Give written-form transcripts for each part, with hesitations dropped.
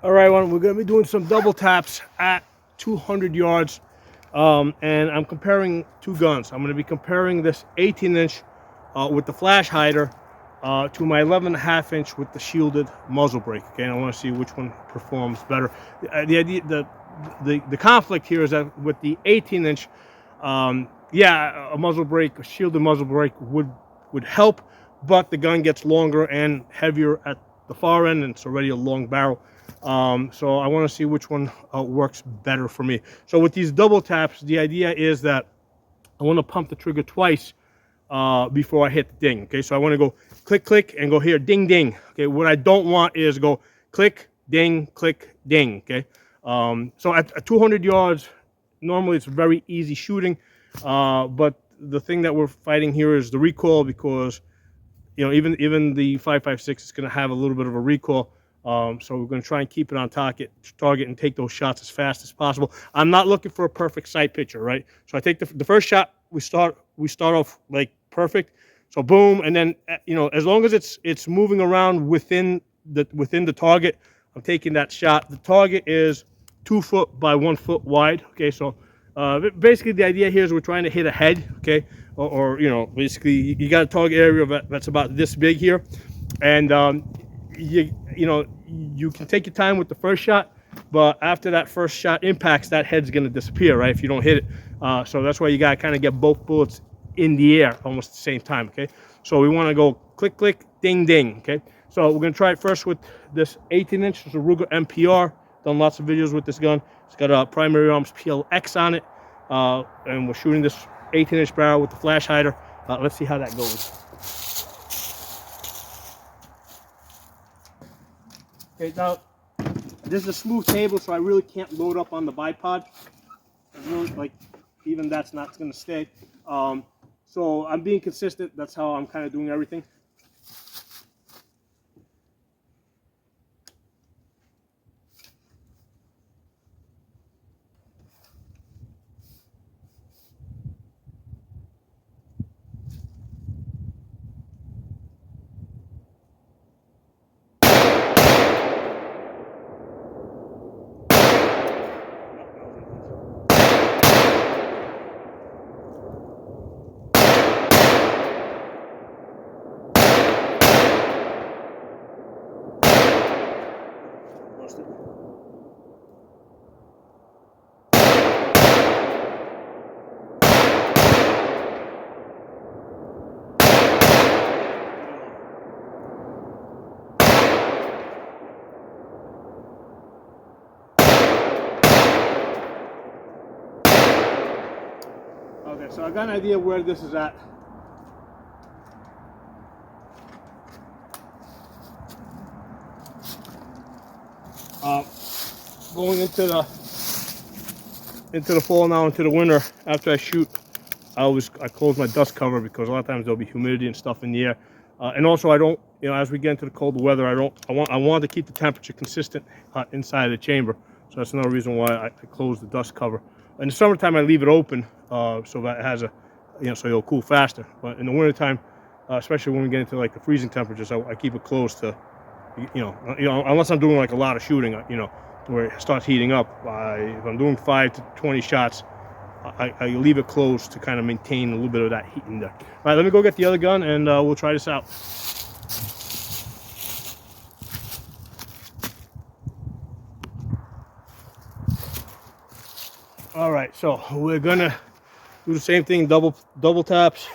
All right, we're going to be doing some double taps at 200 yards. And I'm comparing two guns. I'm going to be comparing this 18-inch with the flash hider to my 11.5-inch with the shielded muzzle brake. Okay, and I want to see which one performs better. The conflict here is that with the 18-inch, yeah, a shielded muzzle brake would help, but the gun gets longer and heavier at the far end, and it's already a long barrel. So I want to see which one works better for me. So with these double taps, the idea is that I want to pump the trigger twice before I hit the ding. Okay, so I want to go click, click, and go here, ding, ding. Okay, what I don't want is go click, ding, click, ding. Okay, so at 200 yards, normally it's very easy shooting, but the thing that we're fighting here is the recoil, because even the 5.56 is going to have a little bit of a recoil. So we're going to try and keep it on target and take those shots as fast as possible. I'm not looking for a perfect sight picture, right? So I take the first shot. We start off like perfect. So boom, and then as long as it's moving around within the target, I'm taking that shot. The target is 2 foot by 1 foot wide. Okay, so basically the idea here is we're trying to hit a head. Okay, or basically you got a target area that's about this big here, and you can take your time with the first shot, but after that first shot impacts, that head's going to disappear, right, if you don't hit it. So that's why you got to kind of get both bullets in the air almost at the same time. Okay, so we want to go click, click, ding, ding. Okay, so we're going to try it first with this 18-inch. It's a Ruger MPR. Done lots of videos with this gun. It's got a primary arms PLX on it, and we're shooting this 18-inch barrel with the flash hider. Let's see how that goes. Okay, now this is a smooth table, so I really can't load up on the bipod. Even that's not going to stay. So I'm being consistent. That's how I'm kind of doing everything. Okay, so I got an idea where this is at. Going into the fall now, into the winter, after I shoot, I close my dust cover, because a lot of times there'll be humidity and stuff in the air, and also I don't, as we get into the colder weather, I want to keep the temperature consistent inside of the chamber. So that's another reason why I close the dust cover. In the summertime, I leave it open so that it has so it'll cool faster. But in the wintertime, especially when we get into like the freezing temperatures, I keep it closed to, unless I'm doing like a lot of shooting, where it starts heating up. If I'm doing 5 to 20 shots, I leave it closed to kind of maintain a little bit of that heat in there. All right, let me go get the other gun, and we'll try this out. All right, so we're gonna do the same thing, double taps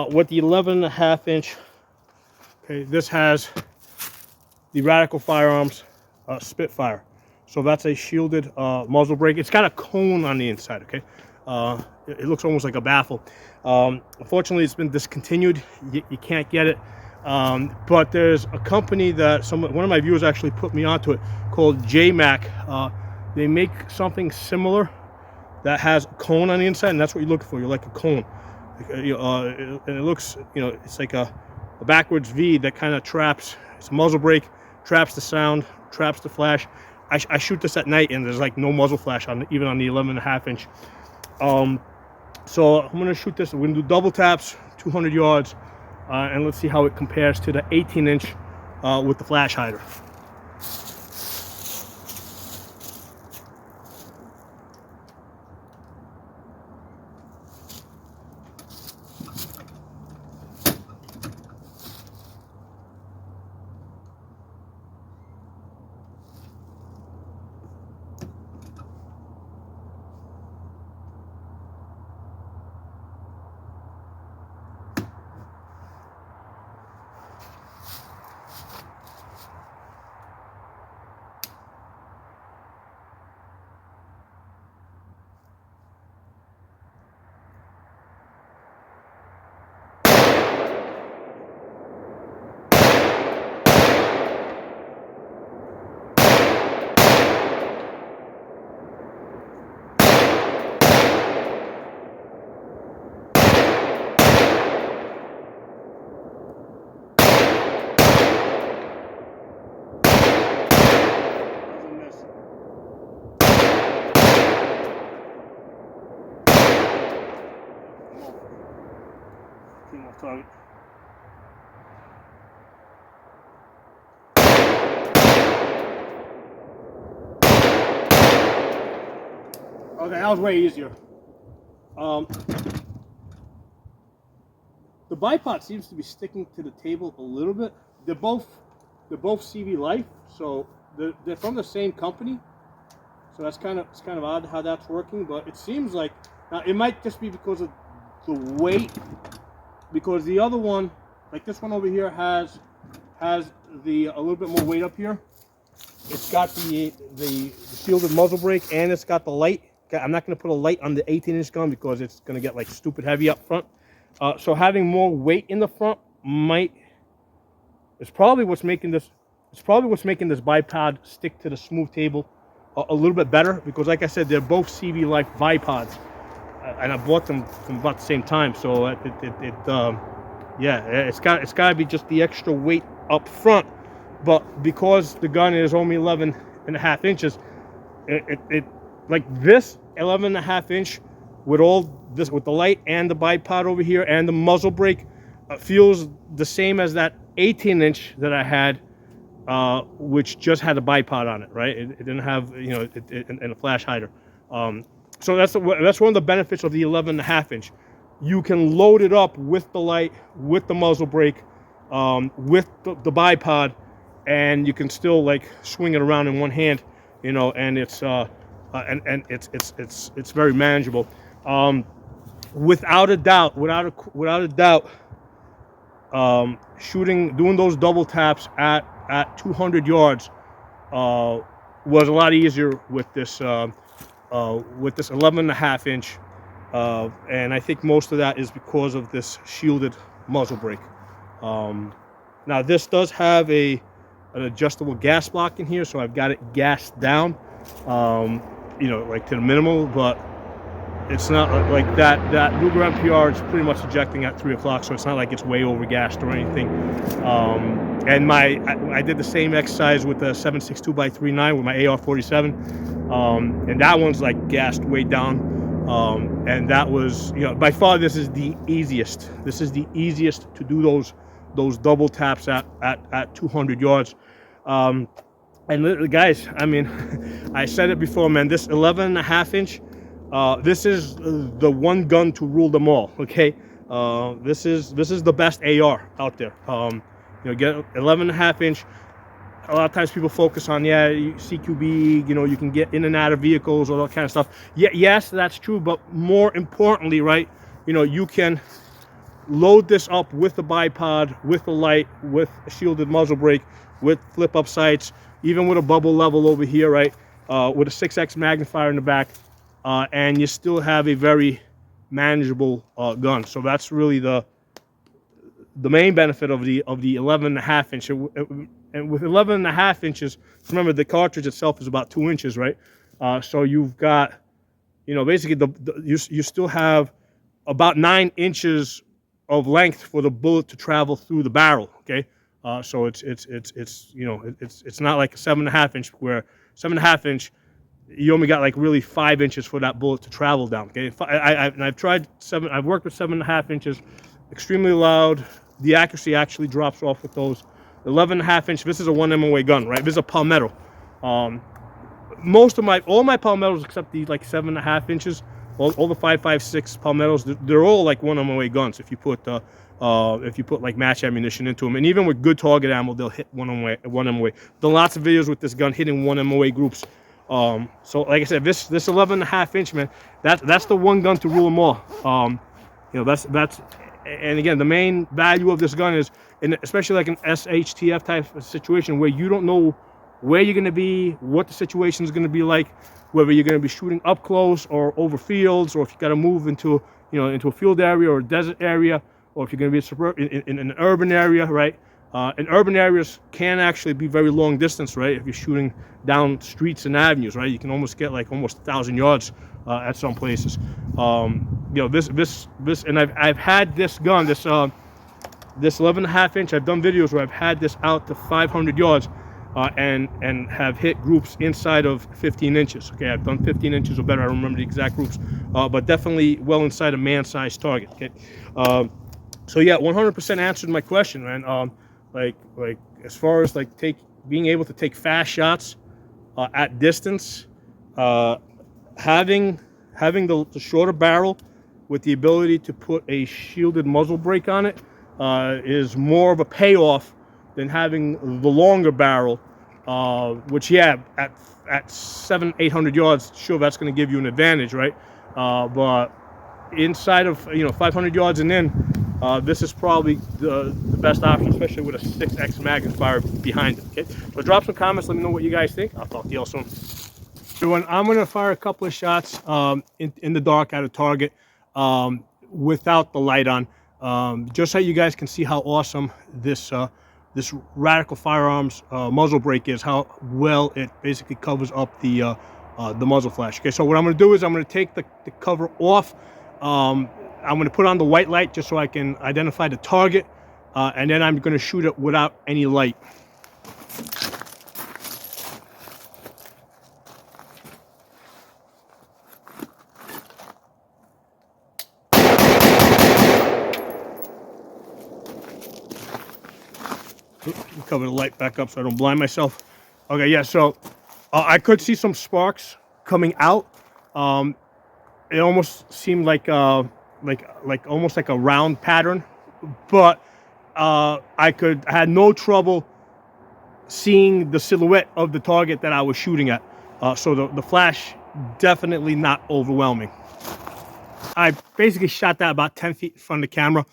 with the 11.5-inch. Okay, this has the Radical Firearms Spitfire. So that's a shielded muzzle brake. It's got a cone on the inside. Okay, it looks almost like a baffle. Unfortunately, it's been discontinued. You can't get it. But there's a company that one of my viewers actually put me onto it, called JMac. They make something similar that has a cone on the inside, and that's what you're looking for. You're like a cone, and it looks, it's like a backwards V that kind of traps. It's a muzzle brake, traps the sound, traps the flash. I shoot this at night, and there's like no muzzle flash even on the 11.5-inch. So I'm gonna shoot this. We're gonna do double taps, 200 yards, and let's see how it compares to the 18-inch with the flash hider. off target. Okay, that was way easier. The bipod seems to be sticking to the table a little bit. They're both CV Life, so they're from the same company. So it's kind of odd how that's working, but it seems like now it might just be because of the weight, because the other one, like this one over here, has the a little bit more weight up here. It's got the shielded muzzle brake, and it's got the light. I'm not going to put a light on the 18-inch gun because it's going to get like stupid heavy up front. So having more weight in the front is probably what's making this. It's probably what's making this bipod stick to the smooth table a little bit better, because like I said, they're both CV Life bipods, and I bought them from about the same time. So yeah, it's got to be just the extra weight up front, but because the gun is only 11.5 inches, it like this 11.5 inch with all this, with the light and the bipod over here and the muzzle brake, feels the same as that 18-inch that I had, which just had a bipod on it, right? It didn't have, you know, and a flash hider. So that's one of the benefits of the 11.5 inch. You can load it up with the light, with the muzzle brake, with the bipod, and you can still like swing it around in one hand, you know, and it's it's very manageable. Without a doubt, doing those double taps at 200 yards was a lot easier with this 11.5 inch, and I think most of that is because of this shielded muzzle brake. Now this does have an adjustable gas block in here, so I've got it gassed down, you know, like to the minimal, but it's not like that Luger MPR is pretty much ejecting at 3 o'clock, so it's not like it's way over gassed or anything. And I did the same exercise with the 7.62x3.9 with my AR-15, and that one's like gassed way down. And that was, you know, by far this is the easiest. This is the easiest to do those double taps at 200 yards. And guys, I mean, I said it before, man. This 11.5 inch. This is the one gun to rule them all. Okay, this is the best AR out there. You know, get 11.5 inch. A lot of times people focus on, yeah, CQB, you know, you can get in and out of vehicles, all that kind of stuff. Yeah, yes, that's true, but more importantly, right, you know, you can load this up with the bipod, with the light, with a shielded muzzle brake, with flip up sights, even with a bubble level over here, right, with a 6x magnifier in the back. And you still have a very manageable gun. So that's really the main benefit of the 11.5 inch. And with 11.5 inches, remember the cartridge itself is about 2 inches, right? So you've got, you know, basically you still have about 9 inches of length for the bullet to travel through the barrel. Okay, so it's you know, it's not like a 7.5 inch where 7.5 inch. You only got like really 5 inches for that bullet to travel down. Okay, I've tried I've worked with 7.5 inches, extremely loud. The accuracy actually drops off with those. 11.5 inch. This is a 1 MOA gun, right? This is a palmetto. All my palmettos except the like 7.5 inches, all the 5.56 palmettos, they're all like 1 MOA guns. If you put like match ammunition into them, and even with good target ammo, they'll hit 1 MOA. Done lots of videos with this gun hitting 1 MOA groups. So like I said, this 11.5 inch, man, that's the one gun to rule them all. You know, that's and again, the main value of this gun is, especially like an SHTF type of situation where you don't know where you're going to be, what the situation is going to be like, whether you're going to be shooting up close or over fields, or if you got to move into, you know, into a field area or a desert area, or if you're going to be in an urban area, right? And urban areas can actually be very long distance, right? If you're shooting down streets and avenues, right? You can almost get like almost 1,000 yards at some places. You know, this, and I've had this gun, this 11.5 inch. I've done videos where I've had this out to 500 yards, and have hit groups inside of 15 inches. Okay, I've done 15 inches or better. I don't remember the exact groups, but definitely well inside a man-sized target. Okay. So yeah, 100% answered my question, man. Like as far as like being able to take fast shots at distance, uh, having the shorter barrel with the ability to put a shielded muzzle brake on it is more of a payoff than having the longer barrel, which yeah, at 700-800 yards, sure, that's going to give you an advantage, right? But inside of 500 yards and in, this is probably the best option, especially with a 6x magnifier behind it. Okay, so drop some comments, let me know what you guys think. I'll talk to y'all soon. Everyone, I'm going to fire a couple of shots in the dark at a target without the light on, just so you guys can see how awesome this Radical Firearms muzzle brake is, how well it basically covers up the muzzle flash. Okay, so what I'm going to do is I'm going to take the cover off. I'm going to put on the white light just so I can identify the target, and then I'm going to shoot it without any light. Cover the light back up so I don't blind myself. Okay, yeah, so I could see some sparks coming out. It almost seemed like almost like a round pattern, but I had no trouble seeing the silhouette of the target that I was shooting at. So the flash definitely not overwhelming. I basically shot that about 10 feet in front of the camera,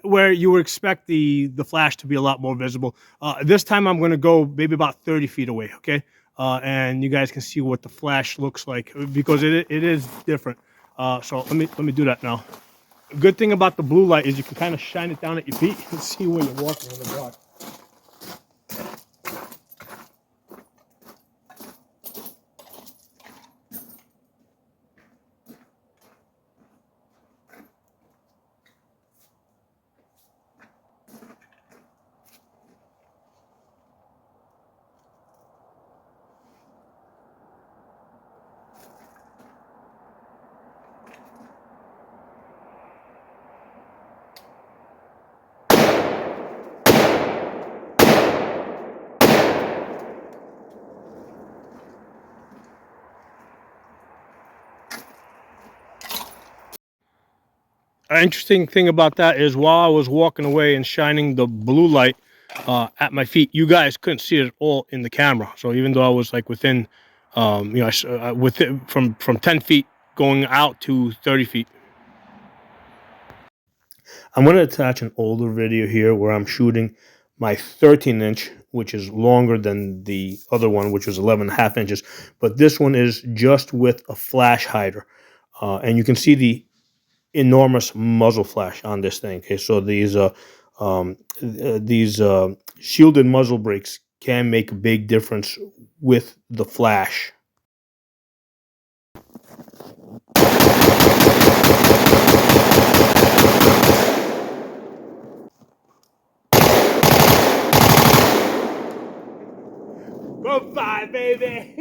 where you would expect the flash to be a lot more visible. This time I'm going to go maybe about 30 feet away, okay? And you guys can see what the flash looks like, because it is different. So let me do that now. Good thing about the blue light is you can kind of shine it down at your feet and see where you're walking in the dark. An interesting thing about that is while I was walking away and shining the blue light at my feet, you guys couldn't see it at all in the camera. So even though I was like within, within from 10 feet going out to 30 feet. I'm going to attach an older video here where I'm shooting my 13-inch, which is longer than the other one, which was 11.5 inches. But this one is just with a flash hider. And you can see the enormous muzzle flash on this thing. Okay, so these shielded muzzle brakes can make a big difference with the flash. Goodbye, baby.